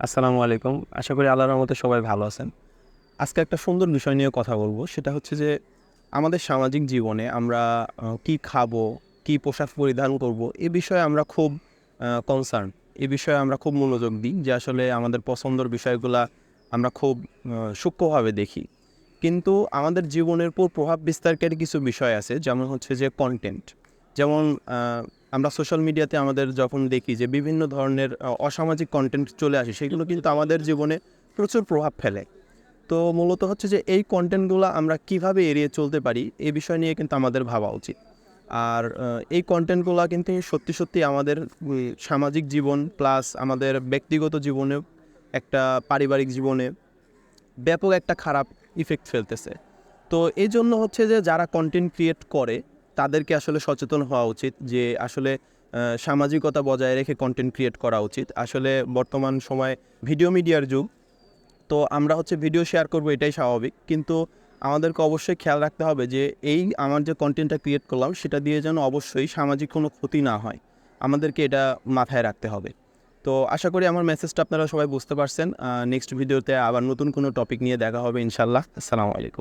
আসসালামু আলাইকুম। আশা করি আল্লাহর রহমতে সবাই ভালো আছেন। আজকে একটা সুন্দর বিষয় নিয়ে কথা বলবো। সেটা হচ্ছে যে আমাদের সামাজিক জীবনে আমরা কি খাবো, কি পোশাক পরিধান করব, এ বিষয়ে আমরা খুব কনসার্ন। এ বিষয়ে আমরা খুব মনোযোগ দিই যে আসলে আমাদের পছন্দের বিষয়গুলা আমরা খুব সূক্ষ্মভাবে দেখি। কিন্তু আমাদের জীবনের উপর প্রভাব বিস্তারকারী কিছু বিষয় আছে, যেমন হচ্ছে যে কনটেন্ট। যেমন আমরা সোশ্যাল মিডিয়াতে আমাদের যখন দেখি যে বিভিন্ন ধরনের অসামাজিক কনটেন্ট চলে আসে, সেগুলো কিন্তু আমাদের জীবনে প্রচুর প্রভাব ফেলে। তো মূলত হচ্ছে যে এই কনটেন্টগুলো আমরা কিভাবে এড়িয়ে চলতে পারি, এই বিষয় নিয়ে কিন্তু আমাদের ভাবা উচিত। আর এই কনটেন্টগুলো কিন্তু সত্যি সত্যি আমাদের সামাজিক জীবন প্লাস আমাদের ব্যক্তিগত জীবনে, একটা পারিবারিক জীবনে ব্যাপক একটা খারাপ ইফেক্ট ফেলতেছে। তো এই জন্য হচ্ছে যে যারা কন্টেন্ট ক্রিয়েট করে তাদেরকে আসলে সচেতন হওয়া উচিত যে আসলে সামাজিকতা বজায় রেখে কন্টেন্ট ক্রিয়েট করা উচিত। আসলে বর্তমান সময় ভিডিও মিডিয়ার যুগ। তো আমরা হচ্ছে ভিডিও শেয়ার করব, এটাই স্বাভাবিক, কিন্তু আমাদেরকে অবশ্যই খেয়াল রাখতে হবে যে এই আমার যে কন্টেন্টটা ক্রিয়েট করলাম সেটা দিয়ে যেন অবশ্যই সামাজিক কোনো ক্ষতি না হয়। আমাদেরকে এটা মাথায় রাখতে হবে। তো আশা করি আমার মেসেজটা আপনারা সবাই বুঝতে পারছেন। নেক্সট ভিডিওতে আবার নতুন কোনো টপিক নিয়ে দেখা হবে ইনশাল্লাহ। আসসালামু আলাইকুম।